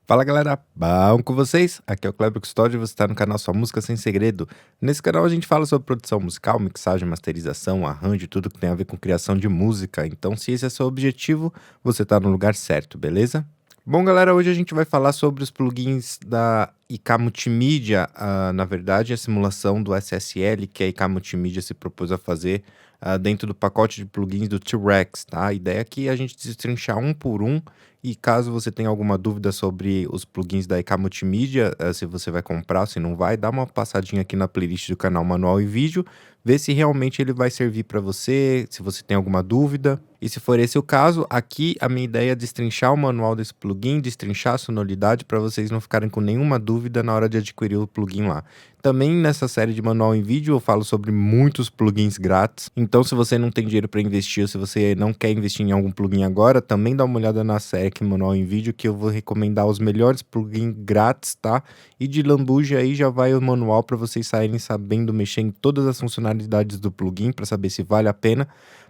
Fala galera, bom com vocês? Aqui é o Kleber Custódio e você está no canal Sua Música Sem Segredo. Nesse canal a gente fala sobre produção musical, mixagem, masterização, arranjo, tudo que tem a ver com criação de música. Então, se esse é seu objetivo, você está no lugar certo, beleza? Bom galera, hoje a gente vai falar sobre os plugins da IK Multimídia, na verdade a simulação do SSL que a IK Multimídia se propôs a fazer dentro do pacote de plugins do T-Rex, tá? A ideia aqui é a gente destrinchar um por um. E caso você tenha alguma dúvida sobre os plugins da IK Multimídia, se você vai comprar, se não vai, dá uma passadinha aqui na playlist do canal Manual e Vídeo, vê se realmente ele vai servir para você, se você tem alguma dúvida. E se for esse o caso, aqui a minha ideia é destrinchar o manual desse plugin, destrinchar a sonoridade para vocês não ficarem com nenhuma dúvida na hora de adquirir o plugin lá. Também nessa série de manual em vídeo eu falo sobre muitos plugins grátis, então se você não tem dinheiro para investir ou se você não quer investir em algum plugin agora, também dá uma olhada na série aqui manual em vídeo que eu vou recomendar os melhores plugins grátis, tá? E de lambuja aí já vai o manual para vocês saírem sabendo mexer em todas as funcionalidades do plugin para saber se vale a pena,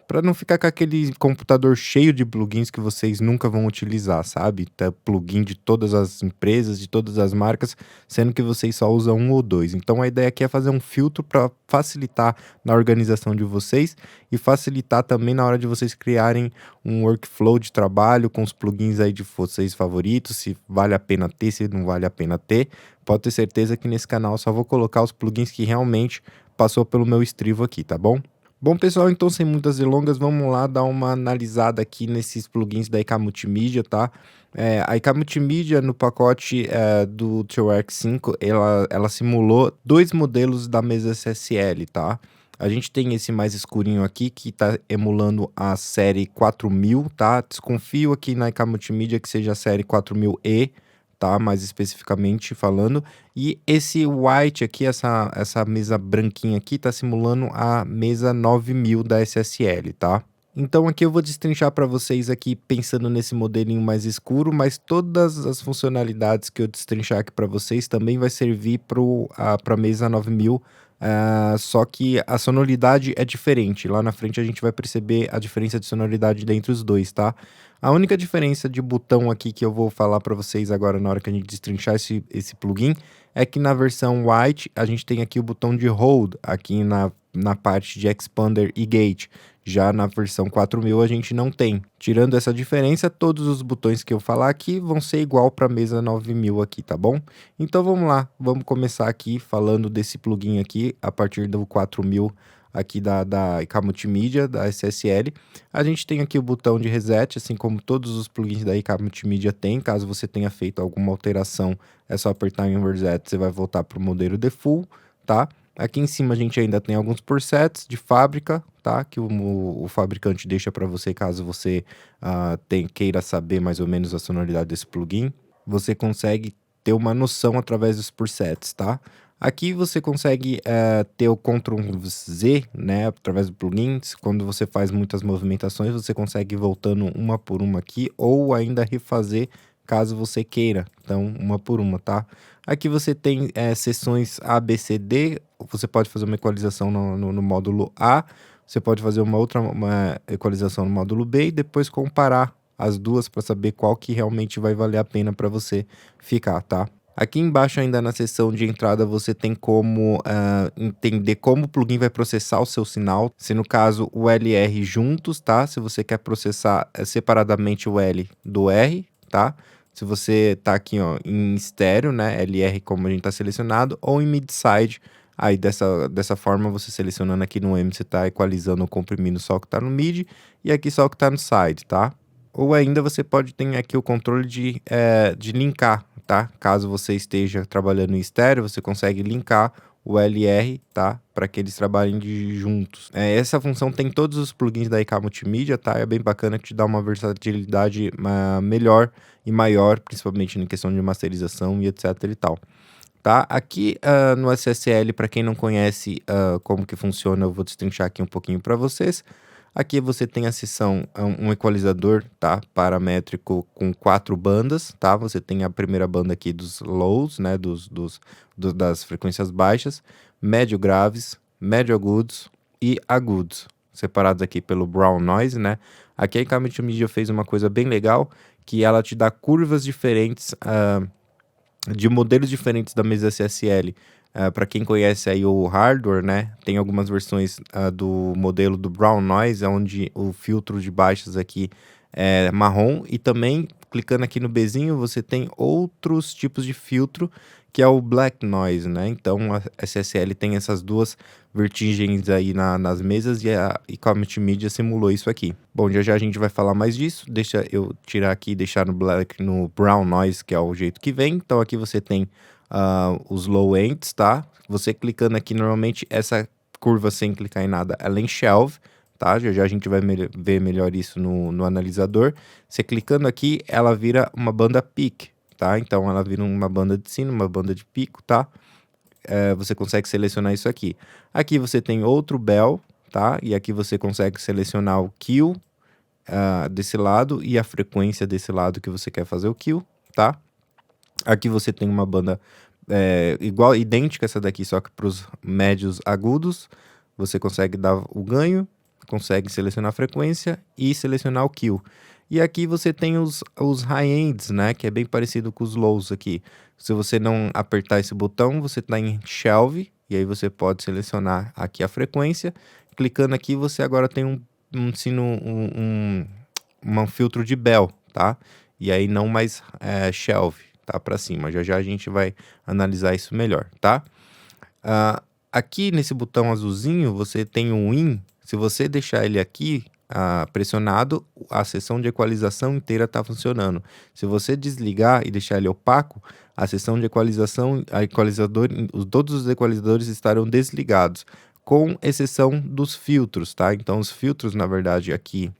para não ficar com aquele computador cheio de plugins que vocês nunca vão utilizar, sabe? Tá plugin de todas as empresas, de todas as marcas, sendo que vocês só usam um ou dois. Então a ideia aqui é fazer um filtro para facilitar na organização de vocês e facilitar também na hora de vocês criarem um workflow de trabalho com os plugins aí de vocês favoritos, se vale a pena ter, se não vale a pena ter. Pode ter certeza que nesse canal só vou colocar os plugins que realmente passou pelo meu estrivo aqui, tá bom? Bom, pessoal, então sem muitas delongas, vamos lá dar uma analisada aqui nesses plugins da IK Multimídia, tá? A IK Multimídia no pacote do T-Rex 5, ela simulou dois modelos da mesa SSL, tá? A gente tem esse mais escurinho aqui, que tá emulando a série 4000, tá? Desconfio aqui na IK Multimídia que seja a série 4000E, tá? Mais especificamente falando. E esse white aqui, essa mesa branquinha aqui, tá simulando a mesa 9000 da SSL, tá? Então aqui eu vou destrinchar para vocês aqui pensando nesse modelinho mais escuro, mas todas as funcionalidades que eu destrinchar aqui para vocês também vai servir para a mesa 9000, só que a sonoridade é diferente. Lá na frente a gente vai perceber a diferença de sonoridade entre os dois, tá? A única diferença de botão aqui que eu vou falar para vocês agora na hora que a gente destrinchar esse plugin é que na versão white a gente tem aqui o botão de hold aqui na parte de expander e gate. Já na versão 4000 a gente não tem. Tirando essa diferença, todos os botões que eu falar aqui vão ser igual para a mesa 9000 aqui, tá bom? Então vamos lá, vamos começar aqui falando desse plugin aqui a partir do 4000 aqui da IK Multimídia, da SSL. A gente tem aqui o botão de reset, assim como todos os plugins da IK Multimídia tem. Caso você tenha feito alguma alteração, é só apertar em reset, você vai voltar para o modelo default, tá? Aqui em cima a gente ainda tem alguns presets de fábrica, tá? Que o fabricante deixa para você caso você queira saber mais ou menos a sonoridade desse plugin. Você consegue ter uma noção através dos presets, tá? Aqui você consegue ter o Ctrl Z, né, através do plugin. Quando você faz muitas movimentações, você consegue ir voltando uma por uma aqui, ou ainda refazer caso você queira. Então, uma por uma, tá? Aqui você tem seções A, B, C, D. Você pode fazer uma equalização no módulo A. Você pode fazer uma equalização no módulo B e depois comparar as duas para saber qual que realmente vai valer a pena para você ficar, tá? Aqui embaixo ainda na seção de entrada você tem como entender como o plugin vai processar o seu sinal, se no caso o LR juntos, tá? Se você quer processar separadamente o L do R, tá? Se você tá aqui ó, em estéreo, né? LR como a gente tá selecionado, ou em mid-side, aí dessa forma você selecionando aqui no M, você tá equalizando ou comprimindo só o que tá no mid, e aqui só o que tá no side, tá? Ou ainda você pode ter aqui o controle de linkar, tá? Caso você esteja trabalhando em estéreo, você consegue linkar o LR, tá? Para que eles trabalhem juntos. Essa função tem todos os plugins da IK Multimídia, tá? É bem bacana que te dá uma versatilidade melhor e maior, principalmente em questão de masterização e etc e tal. Tá? Aqui no SSL, para quem não conhece como que funciona, eu vou destrinchar aqui um pouquinho para vocês. Aqui você tem a seção, um equalizador, tá? Paramétrico com 4 bandas, tá? Você tem a primeira banda aqui dos lows, né? Das frequências baixas, médio graves, médio agudos e agudos, separados aqui pelo Brown Noise, né? Aqui a Icomity Media fez uma coisa bem legal, que ela te dá curvas diferentes, de modelos diferentes da mesa SSL. Para quem conhece aí o hardware, né, tem algumas versões do modelo do Brown Noise, onde o filtro de baixas aqui é marrom, e também, clicando aqui no Bzinho, você tem outros tipos de filtro, que é o Black Noise, né? Então a SSL tem essas duas vertigens aí nas mesas, e a Icomity Media simulou isso aqui. Bom, já já a gente vai falar mais disso. Deixa eu tirar aqui e deixar no Brown Noise, que é o jeito que vem. Então aqui você tem os low ends, tá? Você clicando aqui, normalmente essa curva sem clicar em nada, ela é em shelve, tá? Já já a gente vai ver melhor isso no analisador. Você clicando aqui, ela vira uma banda peak, tá? Então ela vira uma banda de sino, uma banda de pico, tá? Você consegue selecionar isso aqui. Aqui você tem outro bell, tá? E aqui você consegue selecionar o kill desse lado e a frequência desse lado que você quer fazer o kill, tá? Aqui você tem uma banda idêntica a essa daqui, só que para os médios agudos. Você consegue dar o ganho, consegue selecionar a frequência e selecionar o kill. E aqui você tem os high-ends, né, que é bem parecido com os lows aqui. Se você não apertar esse botão, você está em shelve, e aí você pode selecionar aqui a frequência. Clicando aqui, você agora tem um sino, um filtro de bell, tá? E aí não mais shelve, tá? Para cima. Já já a gente vai analisar isso melhor, tá? Aqui nesse botão azulzinho, você tem um in. Se você deixar ele aqui pressionado, a seção de equalização inteira está funcionando. Se você desligar e deixar ele opaco, a seção de equalização, todos os equalizadores estarão desligados, com exceção dos filtros, tá? Então os filtros, na verdade, aqui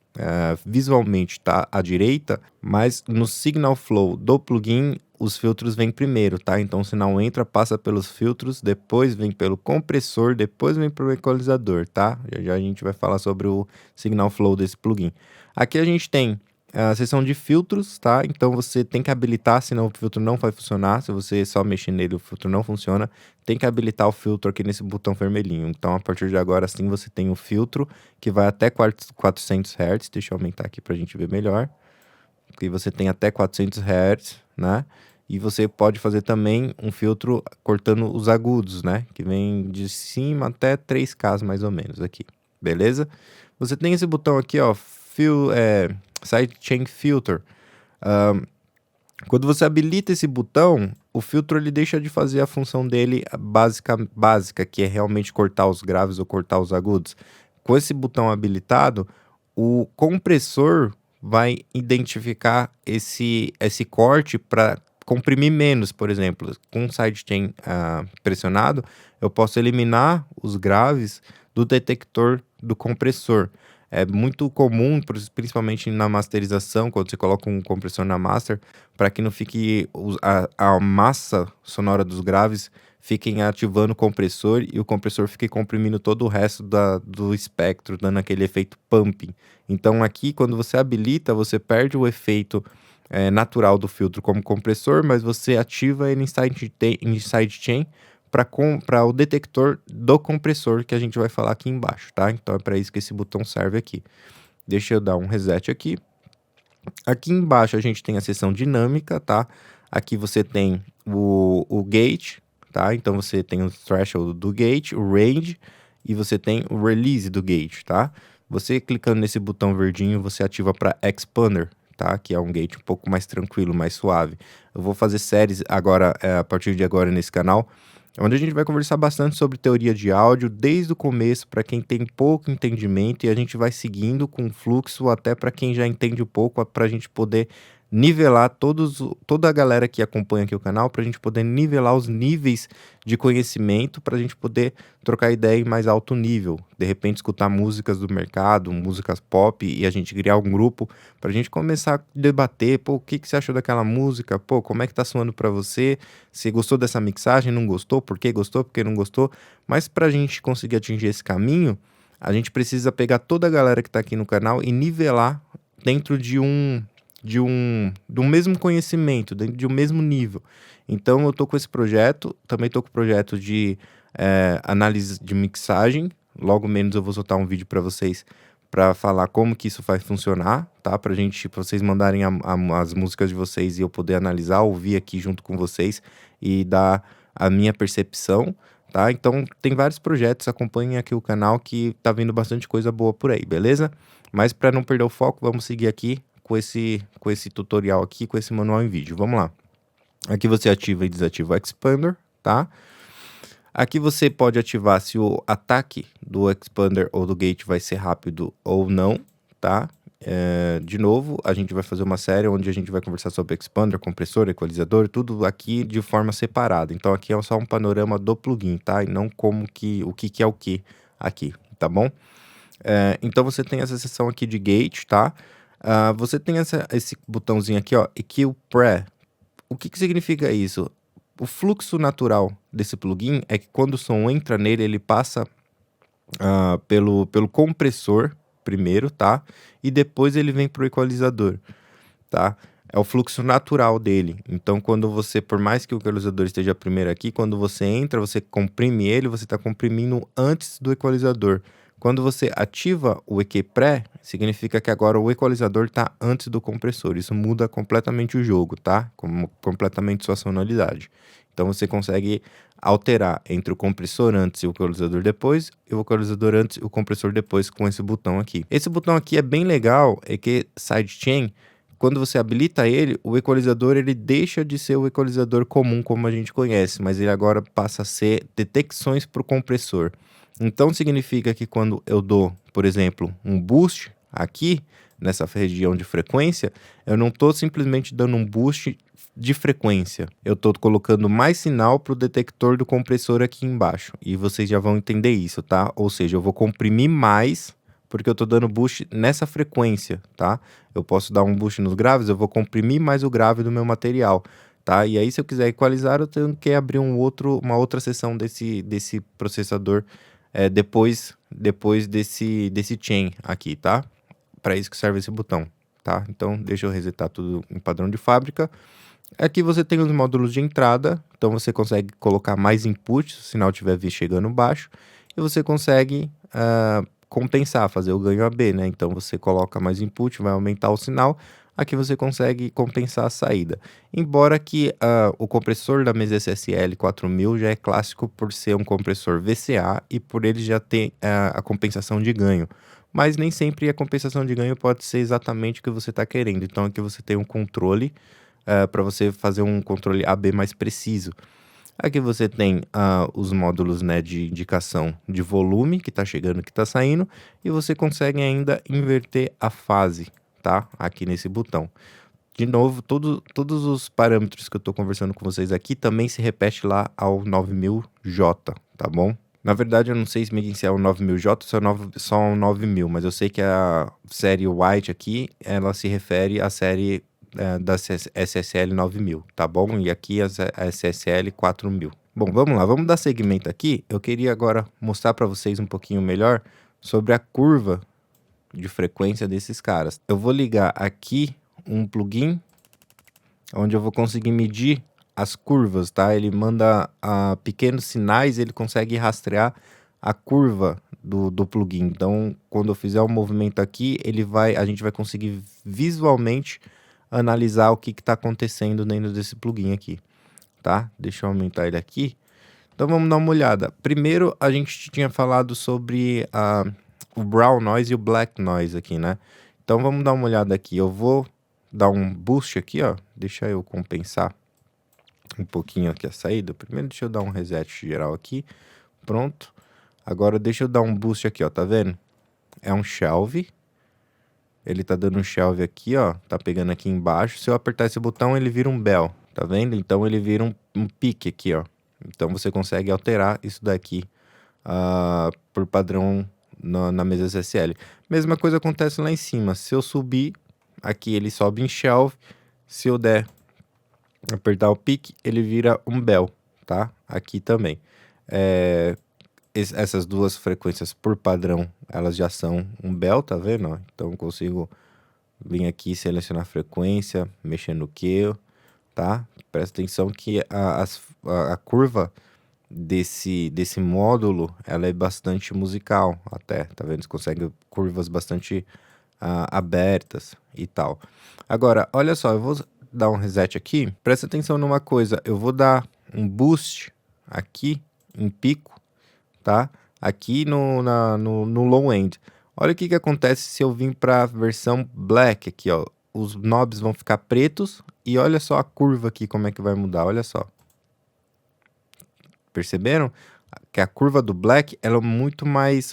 visualmente está à direita, mas no signal flow do plugin os filtros vêm primeiro, tá? Então o sinal entra, passa pelos filtros, depois vem pelo compressor, depois vem para o equalizador, tá? Já já a gente vai falar sobre o signal flow desse plugin. Aqui a gente tem a seção de filtros, tá? Então você tem que habilitar, senão o filtro não vai funcionar. Se você só mexer nele, o filtro não funciona. Tem que habilitar o filtro aqui nesse botão vermelhinho. Então, a partir de agora, sim, você tem o filtro que vai até 400 Hz. Deixa eu aumentar aqui para a gente ver melhor. Aqui você tem até 400 Hz, né? E você pode fazer também um filtro cortando os agudos, né? Que vem de cima até 3K mais ou menos aqui, beleza? Você tem esse botão aqui, ó, Sidechain Filter. Quando você habilita esse botão, o filtro ele deixa de fazer a função dele básica, que é realmente cortar os graves ou cortar os agudos. Com esse botão habilitado, o compressor vai identificar esse corte para comprimir menos, por exemplo. Com o sidechain pressionado, eu posso eliminar os graves do detector do compressor. É muito comum, principalmente na masterização, quando você coloca um compressor na master, para que não fique a massa sonora dos graves fiquem ativando o compressor e o compressor fique comprimindo todo o resto do espectro, dando aquele efeito pumping. Então aqui, quando você habilita, você perde o efeito natural do filtro como compressor, mas você ativa ele em sidechain para o detector do compressor, que a gente vai falar aqui embaixo, tá? Então é para isso que esse botão serve aqui. Deixa eu dar um reset aqui. Aqui embaixo a gente tem a seção dinâmica, tá? Aqui você tem o gate, tá? Então você tem o threshold do gate, o range, e você tem o release do gate, tá? Você clicando nesse botão verdinho, você ativa para expander, tá? Que é um gate um pouco mais tranquilo, mais suave. Eu vou fazer séries agora, a partir de agora nesse canal, onde a gente vai conversar bastante sobre teoria de áudio, desde o começo, para quem tem pouco entendimento, e a gente vai seguindo com fluxo até para quem já entende um pouco, para a gente poder nivelar toda a galera que acompanha aqui o canal, para a gente poder nivelar os níveis de conhecimento, para a gente poder trocar ideia em mais alto nível. De repente, escutar músicas do mercado, músicas pop, e a gente criar um grupo para a gente começar a debater, pô, o que você achou daquela música? Pô, como é que tá soando para você? Se gostou dessa mixagem, não gostou? Por que gostou? Por que não gostou? Mas para a gente conseguir atingir esse caminho, a gente precisa pegar toda a galera que está aqui no canal e nivelar dentro de um mesmo conhecimento, dentro de um mesmo nível. Então eu tô com esse projeto, também tô com o projeto de análise de mixagem, logo menos eu vou soltar um vídeo para vocês para falar como que isso vai funcionar, tá? Pra vocês mandarem as músicas de vocês e eu poder analisar, ouvir aqui junto com vocês e dar a minha percepção, tá? Então tem vários projetos, acompanhem aqui o canal que tá vindo bastante coisa boa por aí, beleza? Mas para não perder o foco, vamos seguir aqui com esse tutorial aqui, com esse manual em vídeo. Vamos lá. Aqui você ativa e desativa o Expander, tá? Aqui você pode ativar se o ataque do Expander ou do Gate vai ser rápido ou não, tá? De novo, a gente vai fazer uma série onde a gente vai conversar sobre Expander, compressor, equalizador, tudo aqui de forma separada. Então aqui é só um panorama do plugin, tá? E não como que o que é o que aqui, tá bom? Então você tem essa seção aqui de Gate, tá? Você tem esse botãozinho aqui, ó, EQ Pre. O que significa isso? O fluxo natural desse plugin é que quando o som entra nele, ele passa pelo compressor primeiro, tá? E depois ele vem para o equalizador, tá? É o fluxo natural dele. Então, quando você, por mais que o equalizador esteja primeiro aqui, quando você entra, você comprime ele, você está comprimindo antes do equalizador. Quando você ativa o EQ Pré, significa que agora o equalizador está antes do compressor. Isso muda completamente o jogo, tá? Completamente sua sonoridade. Então você consegue alterar entre o compressor antes e o equalizador depois, e o equalizador antes e o compressor depois com esse botão aqui. Esse botão aqui é bem legal, é que sidechain, quando você habilita ele, o equalizador ele deixa de ser o equalizador comum como a gente conhece, mas ele agora passa a ser detecções para o compressor. Então significa que quando eu dou, por exemplo, um boost aqui, nessa região de frequência, eu não estou simplesmente dando um boost de frequência. Eu estou colocando mais sinal para o detector do compressor aqui embaixo. E vocês já vão entender isso, tá? Ou seja, eu vou comprimir mais porque eu estou dando boost nessa frequência, tá? Eu posso dar um boost nos graves, eu vou comprimir mais o grave do meu material, tá? E aí, se eu quiser equalizar, eu tenho que abrir uma outra seção desse processador depois desse chain aqui, tá? Para isso que serve esse botão, tá? Então, deixa eu resetar tudo em padrão de fábrica. Aqui você tem os módulos de entrada, então você consegue colocar mais input se o sinal estiver chegando baixo, e você consegue compensar, fazer o ganho AB, né? Então você coloca mais input, vai aumentar o sinal, aqui você consegue compensar a saída. Embora que o compressor da mesa SSL 4000 já é clássico por ser um compressor VCA e por ele já ter a compensação de ganho. Mas nem sempre a compensação de ganho pode ser exatamente o que você está querendo. Então aqui você tem um controle para você fazer um controle AB mais preciso. Aqui você tem os módulos, né, de indicação de volume, que está chegando, que está saindo, e você consegue ainda inverter a fase, tá? Aqui nesse botão. De novo, todos os parâmetros que eu estou conversando com vocês aqui também se repete lá ao 9000J, tá bom? Na verdade, eu não sei se é o 9000J ou se é só o 9000, mas eu sei que a série White aqui, ela se refere à série da SSL 9000, tá bom? E aqui a SSL 4000. Bom, vamos lá, vamos dar segmento aqui. Eu queria agora mostrar para vocês um pouquinho melhor sobre a curva de frequência desses caras. Eu vou ligar aqui um plugin onde eu vou conseguir medir as curvas, tá? Ele manda pequenos sinais, ele consegue rastrear a curva do plugin. Então, quando eu fizer um movimento aqui, a gente vai conseguir visualmente analisar o que está acontecendo dentro desse plugin aqui, tá? Deixa eu aumentar ele aqui. Então vamos dar uma olhada. Primeiro a gente tinha falado sobre o brown noise e o black noise aqui, né? Então vamos dar uma olhada aqui. Eu vou dar um boost aqui, ó. Deixa eu compensar um pouquinho aqui a saída. Primeiro deixa eu dar um reset geral aqui. Pronto. Agora deixa eu dar um boost aqui, ó. Tá vendo? É um shelve. Ele tá dando um shelve aqui, ó. Tá pegando aqui embaixo. Se eu apertar esse botão, ele vira um bell. Tá vendo? Então ele vira um pique aqui, ó. Então você consegue alterar isso daqui por padrão na mesa SSL. Mesma coisa acontece lá em cima. Se eu subir, aqui ele sobe em shelve. Se eu der apertar o pique, ele vira um bell, tá? Aqui também. Essas duas frequências por padrão, elas já são um bell, tá vendo? Ó? Então eu consigo vir aqui, selecionar a frequência, mexer no que, tá? Presta atenção que a curva desse módulo, ela é bastante musical até, tá vendo? Você consegue curvas bastante abertas e tal. Agora, olha só, eu vou dar um reset aqui. Presta atenção numa coisa, eu vou dar um boost aqui em pico, tá? Aqui no low end. Olha o que acontece se eu vir para a versão black aqui, ó. Os knobs vão ficar pretos e olha só a curva aqui como é que vai mudar, olha só. Perceberam? Que a curva do black ela é muito mais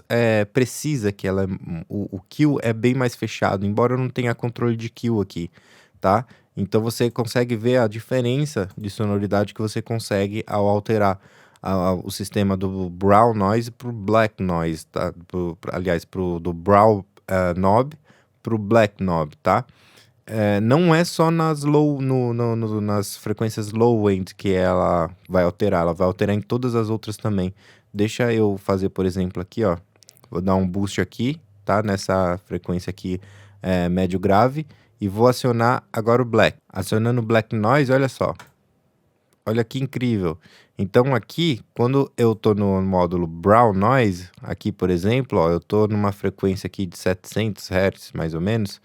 precisa, que ela o kill é bem mais fechado, embora eu não tenha controle de kill aqui, tá? Então você consegue ver a diferença de sonoridade que você consegue ao alterar o sistema do brown noise para o black noise, tá? Aliás, do brown knob para o black knob, tá? Não é só nas frequências low end que ela vai alterar em todas as outras também. Deixa eu fazer, por exemplo, aqui, ó. Vou dar um boost aqui, tá? Nessa frequência aqui, médio grave. E vou acionar agora o black. Acionando o black noise, olha só. Olha que incrível. Então aqui, quando eu tô no módulo brown noise, aqui, por exemplo, ó, eu tô numa frequência aqui de 700 Hz, mais ou menos.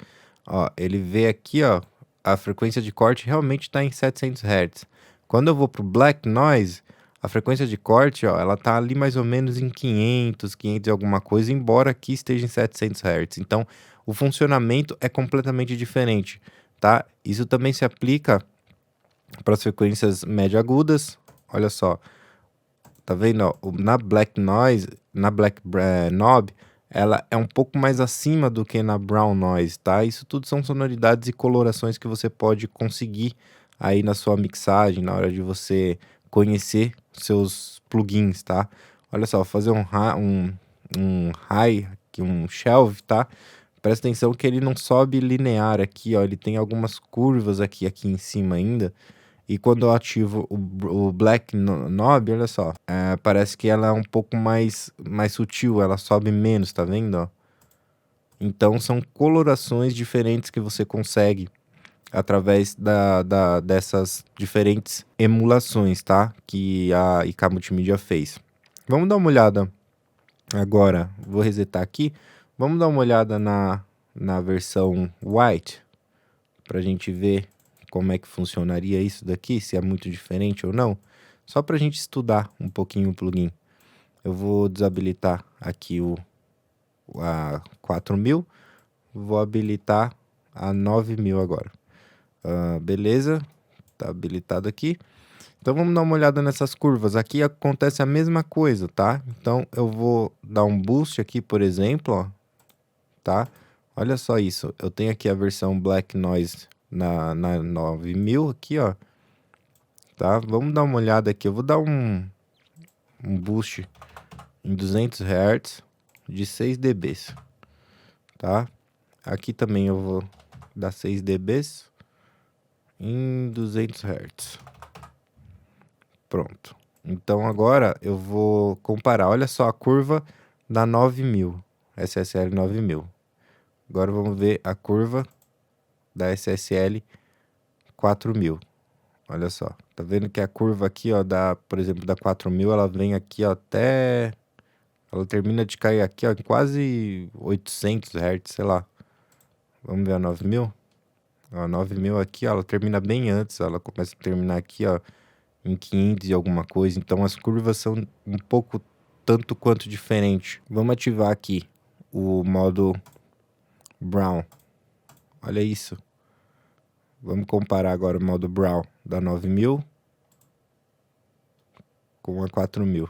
Ó, ele vê aqui, ó, a frequência de corte realmente está em 700 Hz. Quando eu vou pro black noise, a frequência de corte, ó, ela tá ali mais ou menos em 500 e alguma coisa, embora aqui esteja em 700 Hz. Então, o funcionamento é completamente diferente, tá? Isso também se aplica para as frequências médio agudas. Olha só, tá vendo? Ó, na black noise, na black knob, ela é um pouco mais acima do que na brown noise, tá? Isso tudo são sonoridades e colorações que você pode conseguir aí na sua mixagem, na hora de você conhecer seus plugins, tá? Olha só, vou fazer um high, aqui, um shelve, tá? Presta atenção que ele não sobe linear aqui, ó. Ele tem algumas curvas aqui em cima ainda. E quando eu ativo o Black Knob, olha só, parece que ela é um pouco mais sutil, ela sobe menos, tá vendo? Ó? Então são colorações diferentes que você consegue através dessas diferentes emulações, tá? Que a IK Multimídia fez. Vamos dar uma olhada agora, vou resetar aqui, vamos dar uma olhada na versão White, pra gente ver como é que funcionaria isso daqui, se é muito diferente ou não, só para a gente estudar um pouquinho o plugin. Eu vou desabilitar aqui a 4000, vou habilitar a 9000 agora. Beleza, tá habilitado aqui. Então vamos dar uma olhada nessas curvas. Aqui acontece a mesma coisa, tá? Então eu vou dar um boost aqui, por exemplo, ó, tá? Olha só isso, eu tenho aqui a versão Black Noise na 9000 aqui, ó, tá? Vamos dar uma olhada aqui, eu vou dar um boost em 200 Hz de 6 dBs, tá? Aqui também eu vou dar 6 dBs em 200 Hz. Pronto. Então agora eu vou comparar, olha só a curva da 9000, SSL 9000. Agora vamos ver a curva da SSL 4000. Olha só, tá vendo que a curva aqui, ó, por exemplo, da 4000, ela vem aqui, ó, até... Ela termina de cair aqui, ó, em quase 800 Hz, sei lá. Vamos ver a 9000? Ó, a 9000 aqui, ó, ela termina bem antes, ela começa a terminar aqui, ó, em 500 e alguma coisa. Então as curvas são um pouco tanto quanto diferente. Vamos ativar aqui o modo Brown. Olha isso. Vamos comparar agora o modo Brown da 9000 com a 4000.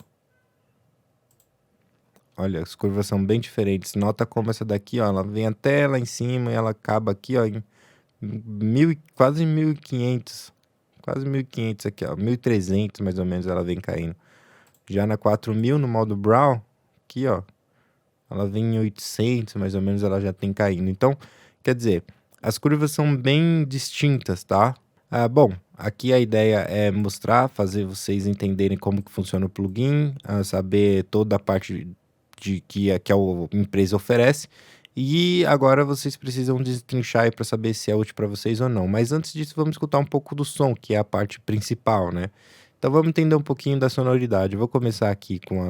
Olha, as curvas são bem diferentes. Nota como essa daqui, ó, ela vem até lá em cima e ela acaba aqui, ó, em quase 1500. Quase 1500 aqui, ó, 1300 mais ou menos ela vem caindo. Já na 4000, no modo Brown, aqui, ó, ela vem em 800 mais ou menos, ela já tem caindo. Então, quer dizer, as curvas são bem distintas, tá? Bom, aqui a ideia é mostrar, fazer vocês entenderem como que funciona o plugin, saber toda a parte que a empresa oferece. E agora vocês precisam destrinchar aí para saber se é útil para vocês ou não. Mas antes disso, vamos escutar um pouco do som, que é a parte principal, né? Então vamos entender um pouquinho da sonoridade. Eu vou começar aqui com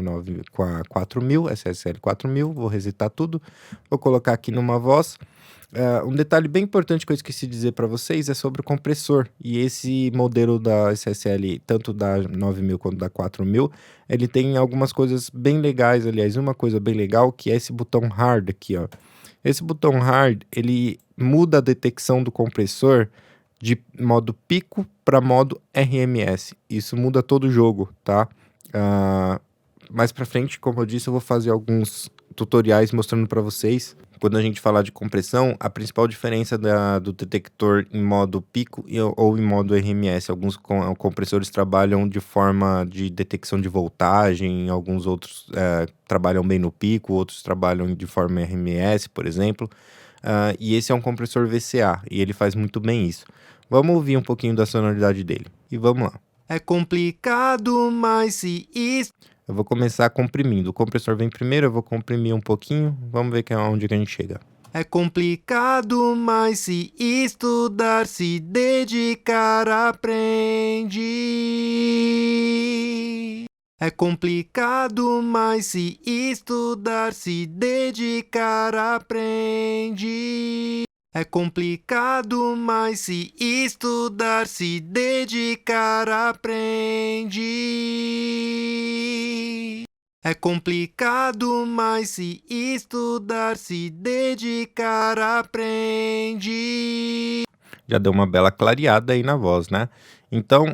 a 4000, SSL 4000, vou resetar tudo, vou colocar aqui numa voz. Um detalhe bem importante que eu esqueci de dizer para vocês é sobre o compressor. E esse modelo da SSL, tanto da 9000 quanto da 4000, ele tem algumas coisas bem legais. Aliás, uma coisa bem legal que é esse botão hard aqui, ó. Esse botão hard, ele muda a detecção do compressor de modo pico para modo RMS. Isso muda todo o jogo, tá? Ah, Mais para frente, como eu disse, eu vou fazer alguns tutoriais mostrando para vocês. Quando a gente falar de compressão, a principal diferença do detector em modo pico ou em modo RMS. Alguns compressores trabalham de forma de detecção de voltagem, alguns outros trabalham bem no pico, outros trabalham de forma RMS, por exemplo. E esse é um compressor VCA e ele faz muito bem isso. Vamos ouvir um pouquinho da sonoridade dele. E vamos lá. É complicado, mas se isso... Eu vou começar comprimindo. O compressor vem primeiro, eu vou comprimir um pouquinho. Vamos ver onde que a gente chega. É complicado, mas se estudar, se dedicar, aprende. É complicado, mas se estudar, se dedicar, aprende. É complicado, mas se estudar, se dedicar, aprende. É complicado, mas se estudar, se dedicar, aprende. Já deu uma bela clareada aí na voz, né? Então,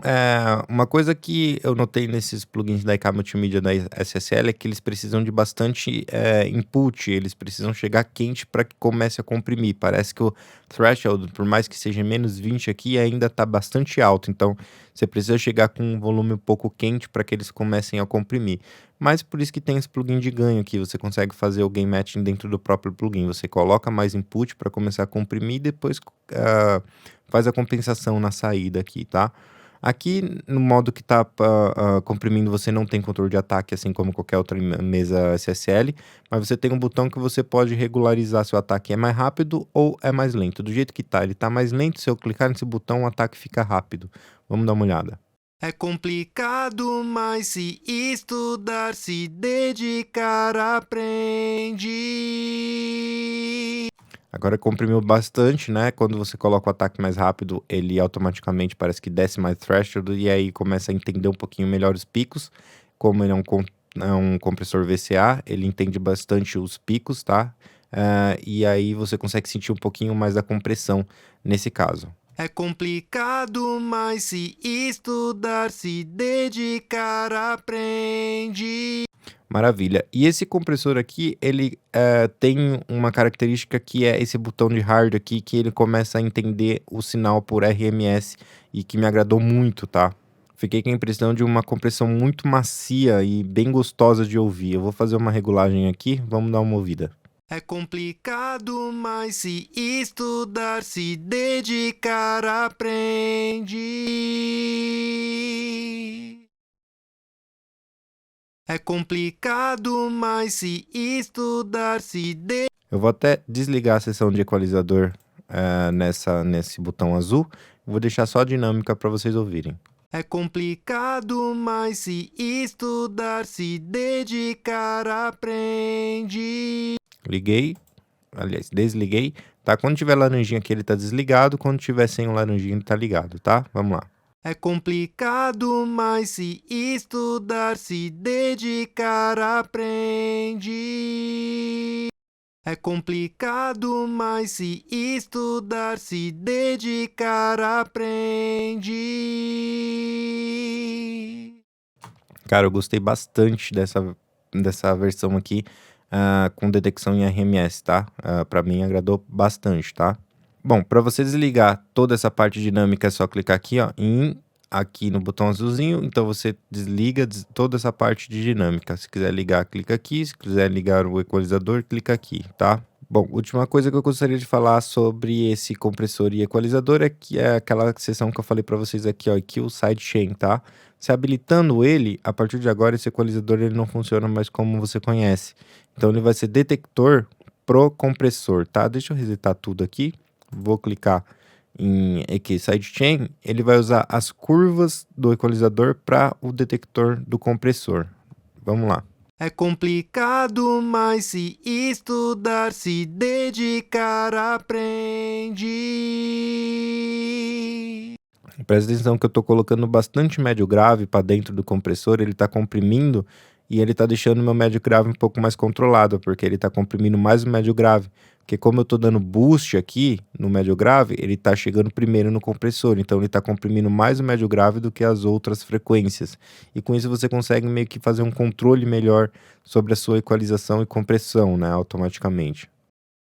uma coisa que eu notei nesses plugins da IK Multimídia da SSL é que eles precisam de bastante input, eles precisam chegar quente para que comece a comprimir. Parece que o threshold, por mais que seja menos 20 aqui, ainda está bastante alto. Então, você precisa chegar com um volume um pouco quente para que eles comecem a comprimir. Mas por isso que tem esse plugin de ganho aqui, você consegue fazer o gain matching dentro do próprio plugin. Você coloca mais input para começar a comprimir e depois faz a compensação na saída aqui, tá? Aqui no modo que tá comprimindo, você não tem controle de ataque, assim como qualquer outra mesa SSL, mas você tem um botão que você pode regularizar se o ataque é mais rápido ou é mais lento. Do jeito que tá, ele tá mais lento, se eu clicar nesse botão, o ataque fica rápido. Vamos dar uma olhada. É complicado, mas se estudar, se dedicar, aprende. Agora comprimiu bastante, né? Quando você coloca o ataque mais rápido, ele automaticamente parece que desce mais threshold e aí começa a entender um pouquinho melhor os picos. Como ele é um compressor VCA, ele entende bastante os picos, tá? E aí você consegue sentir um pouquinho mais da compressão nesse caso. É complicado, mas se estudar, se dedicar, aprende. Maravilha. E esse compressor aqui, ele tem uma característica que é esse botão de hard aqui, que ele começa a entender o sinal por RMS e que me agradou muito, tá? Fiquei com a impressão de uma compressão muito macia e bem gostosa de ouvir. Eu vou fazer uma regulagem aqui, vamos dar uma ouvida. É complicado, mas se estudar, se dedicar, aprende. É complicado, mas se estudar, Eu vou até desligar a seção de equalizador nesse botão azul. Vou deixar só a dinâmica para vocês ouvirem. É complicado, mas se estudar, se dedicar, aprende. Liguei, aliás, desliguei, tá? Quando tiver laranjinha aqui, ele tá desligado. Quando tiver sem o laranjinha, ele tá ligado, tá? Vamos lá. É complicado, mas se estudar, se dedicar, aprende. É complicado, mas se estudar, se dedicar, aprende. Cara, eu gostei bastante dessa versão aqui com detecção em RMS, tá? Pra mim agradou bastante, tá? Bom, para você desligar toda essa parte dinâmica é só clicar aqui, ó, aqui no botão azulzinho, então você desliga toda essa parte de dinâmica. Se quiser ligar, clica aqui, se quiser ligar o equalizador, clica aqui, tá? Bom, última coisa que eu gostaria de falar sobre esse compressor e equalizador é que é aquela seção que eu falei para vocês aqui, ó, aqui o sidechain, tá? Se habilitando ele, a partir de agora esse equalizador ele não funciona mais como você conhece. Então ele vai ser detector pro compressor, tá? Deixa eu resetar tudo aqui. Vou clicar em EQ sidechain, ele vai usar as curvas do equalizador para o detector do compressor. Vamos lá. É complicado, mas se estudar, se dedicar, aprende. Presta atenção que eu estou colocando bastante médio grave para dentro do compressor, ele está comprimindo e ele está deixando meu médio grave um pouco mais controlado, porque ele está comprimindo mais o médio grave. Porque como eu estou dando boost aqui no médio grave, ele está chegando primeiro no compressor, então ele está comprimindo mais o médio grave do que as outras frequências. E com isso você consegue meio que fazer um controle melhor sobre a sua equalização e compressão, né, automaticamente.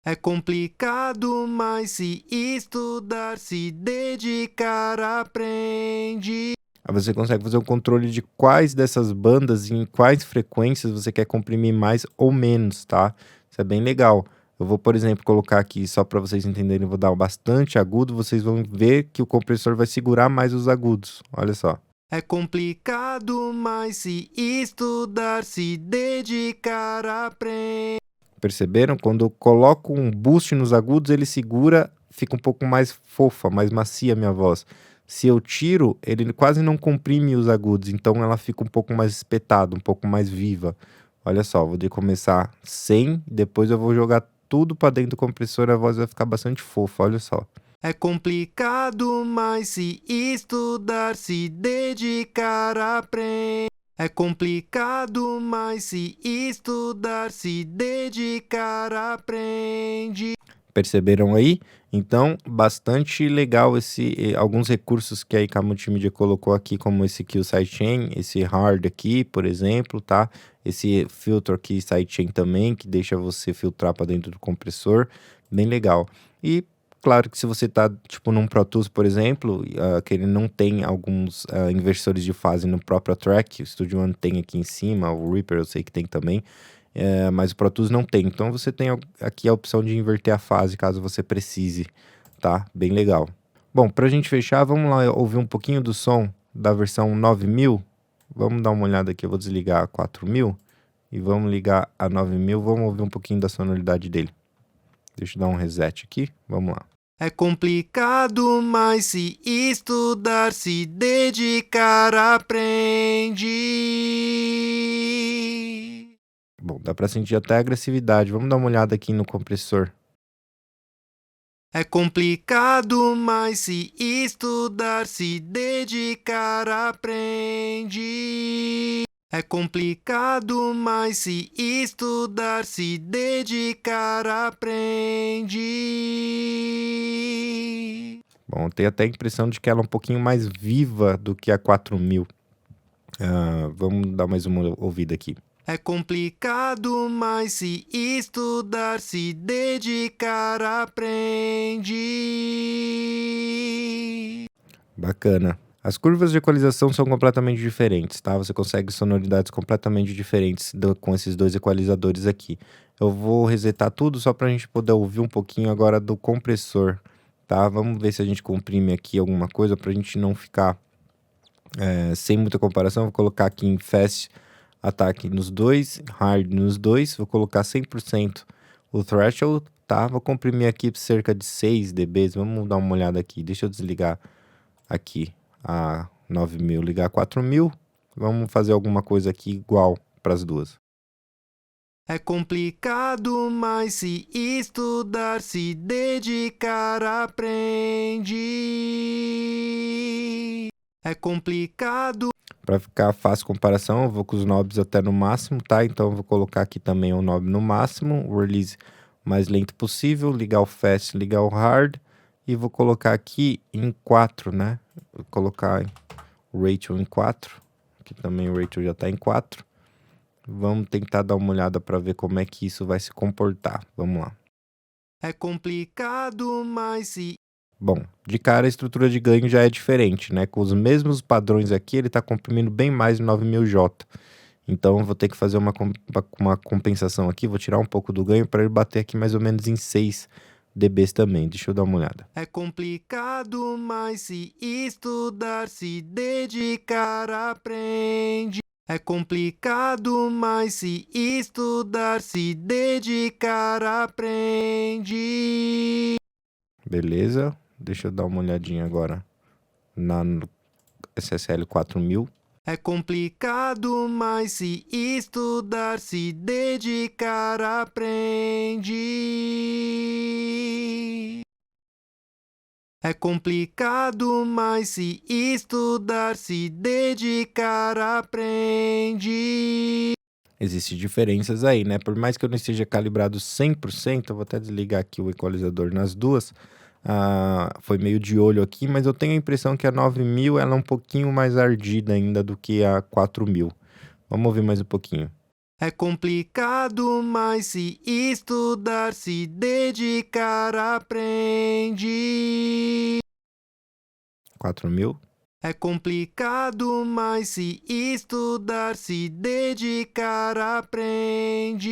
É complicado, mas se estudar, se dedicar, aprende. Aí você consegue fazer o controle de quais dessas bandas e em quais frequências você quer comprimir mais ou menos, tá? Isso é bem legal. Eu vou, por exemplo, colocar aqui, só para vocês entenderem, eu vou dar bastante agudo, vocês vão ver que o compressor vai segurar mais os agudos. Olha só. É complicado, mas se estudar, se dedicar, aprende. Perceberam? Quando eu coloco um boost nos agudos, ele segura, fica um pouco mais fofa, mais macia a minha voz. Se eu tiro, ele quase não comprime os agudos, então ela fica um pouco mais espetada, um pouco mais viva. Olha só, vou começar sem, depois eu vou jogar tudo para dentro do compressor, a voz vai ficar bastante fofa, olha só. É complicado, mas se estudar, se dedicar, aprende. É complicado, mas se estudar, se dedicar, aprende. Perceberam aí? Então, bastante legal alguns recursos que a Multimídia colocou aqui, como esse aqui, o sidechain, esse hard aqui, por exemplo, tá? Esse filtro aqui, sidechain também, que deixa você filtrar para dentro do compressor, bem legal. E claro que se você tá, tipo, num Pro Tools, por exemplo, que ele não tem alguns inversores de fase no próprio track, o Studio One tem aqui em cima, o Reaper eu sei que tem também, mas o Pro Tools não tem. Então você tem aqui a opção de inverter a fase, caso você precise, tá? Bem legal. Bom, pra gente fechar, vamos lá ouvir um pouquinho do som da versão 9000. Vamos dar uma olhada aqui, eu vou desligar a 4000 e vamos ligar a 9000, vamos ouvir um pouquinho da sonoridade dele. Deixa eu dar um reset aqui, vamos lá. É complicado, mas se estudar, se dedicar, aprende. Bom, dá para sentir até a agressividade. Vamos dar uma olhada aqui no compressor. É complicado, mas se estudar, se dedicar, aprende. É complicado, mas se estudar, se dedicar, aprende. Bom, tem até a impressão de que ela é um pouquinho mais viva do que a 4000. Vamos dar mais uma ouvida aqui. É complicado, mas se estudar, se dedicar, aprende. Bacana. As curvas de equalização são completamente diferentes, tá? Você consegue sonoridades completamente diferentes com esses dois equalizadores aqui. Eu vou resetar tudo só para a gente poder ouvir um pouquinho agora do compressor, tá? Vamos ver se a gente comprime aqui alguma coisa para a gente não ficar sem muita comparação. Vou colocar aqui em Fast Attack nos dois, Hard nos dois. Vou colocar 100% o Threshold, tá? Vou comprimir aqui cerca de 6 dB. Vamos dar uma olhada aqui. Deixa eu desligar aqui a 9000, ligar a 4000. Vamos fazer alguma coisa aqui igual para as duas. É complicado, mas se estudar, se dedicar, aprende. É complicado. Para ficar fácil comparação, eu vou com os knobs até no máximo, tá? Então eu vou colocar aqui também o knob no máximo, o release mais lento possível, ligar o fast, ligar o hard, e vou colocar aqui em 4, né? Vou colocar o ratio em 4, aqui também o ratio já está em 4. Vamos tentar dar uma olhada para ver como é que isso vai se comportar. Vamos lá. É complicado, mas se... Bom, de cara a estrutura de ganho já é diferente, né? Com os mesmos padrões aqui, ele está comprimindo bem mais o 9000J. Então eu vou ter que fazer uma compensação aqui, vou tirar um pouco do ganho para ele bater aqui mais ou menos em 6 dBs também. Deixa eu dar uma olhada. É complicado, mas se estudar, se dedicar, aprende. É complicado, mas se estudar, se dedicar, aprende. Beleza. Deixa eu dar uma olhadinha agora no SSL 4000. É complicado, mas se estudar, se dedicar, aprende. É complicado, mas se estudar, se dedicar, aprende. Existem diferenças aí, né? Por mais que eu não esteja calibrado 100%, eu vou até desligar aqui o equalizador nas duas. Foi meio de olho aqui, mas eu tenho a impressão que a 9000 ela é um pouquinho mais ardida ainda do que a 4000. Vamos ouvir mais um pouquinho. É complicado, mas se estudar, se dedicar, aprende. 4000. É complicado, mas se estudar, se dedicar, aprende.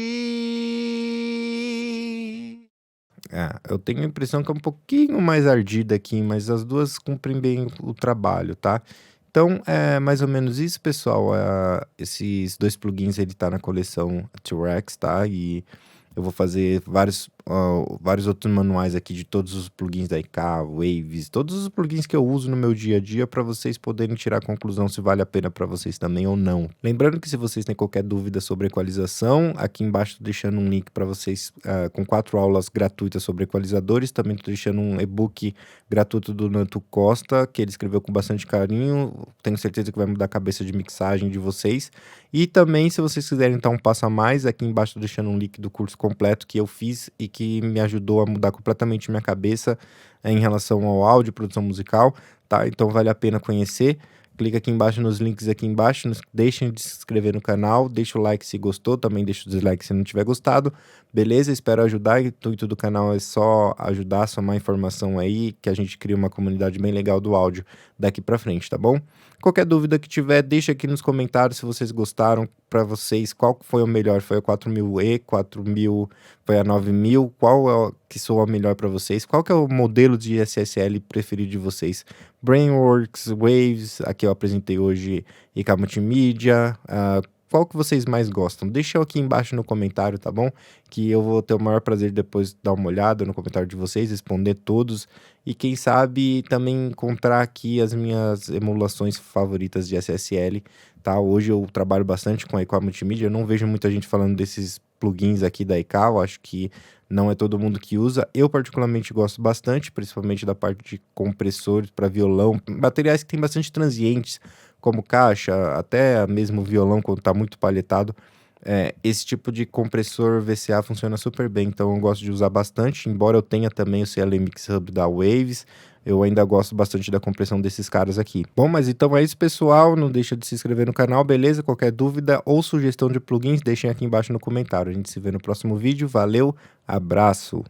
Eu tenho a impressão que é um pouquinho mais ardida aqui, mas as duas cumprem bem o trabalho, tá? Então, é mais ou menos isso, pessoal. Esses dois plugins, ele tá na coleção T-Rex, tá? E eu vou fazer vários outros manuais aqui de todos os plugins da IK, Waves, todos os plugins que eu uso no meu dia a dia para vocês poderem tirar a conclusão se vale a pena para vocês também ou não. Lembrando que se vocês têm qualquer dúvida sobre equalização, aqui embaixo tô deixando um link para vocês com 4 aulas gratuitas sobre equalizadores. Também tô deixando um e-book gratuito do Nanto Costa, que ele escreveu com bastante carinho. Tenho certeza que vai mudar a cabeça de mixagem de vocês. E também, se vocês quiserem dar um passo a mais, aqui embaixo tô deixando um link do curso completo que eu fiz e que me ajudou a mudar completamente minha cabeça em relação ao áudio, produção musical, tá? Então vale a pena conhecer. Clica aqui embaixo nos links aqui embaixo, deixem de se inscrever no canal, deixa o like se gostou, também deixa o dislike se não tiver gostado, beleza? Espero ajudar, o intuito do canal é só ajudar, somar informação aí, que a gente cria uma comunidade bem legal do áudio daqui pra frente, tá bom? Qualquer dúvida que tiver, deixa aqui nos comentários se vocês gostaram, pra vocês, qual foi o melhor, foi a 4000E, 4000, foi a 9000, qual é o que soa melhor pra vocês, qual que é o modelo de SSL preferido de vocês? Brainworks, Waves, aqui eu apresentei hoje IK Multimídia, qual que vocês mais gostam? Deixa aqui embaixo no comentário, tá bom? Que eu vou ter o maior prazer de depois dar uma olhada no comentário de vocês, responder todos e quem sabe também encontrar aqui as minhas emulações favoritas de SSL, tá? Hoje eu trabalho bastante com a IK Multimídia, eu não vejo muita gente falando desses plugins aqui da IK, eu acho que não é todo mundo que usa. Eu particularmente gosto bastante, principalmente da parte de compressores para violão, materiais que tem bastante transientes, como caixa, até mesmo violão quando está muito palhetado. Esse tipo de compressor VCA funciona super bem, então eu gosto de usar bastante, embora eu tenha também o CL Mix Hub da Waves, eu ainda gosto bastante da compressão desses caras aqui. Bom, mas então é isso, pessoal, não deixa de se inscrever no canal, beleza? Qualquer dúvida ou sugestão de plugins, deixem aqui embaixo no comentário. A gente se vê no próximo vídeo, valeu, abraço!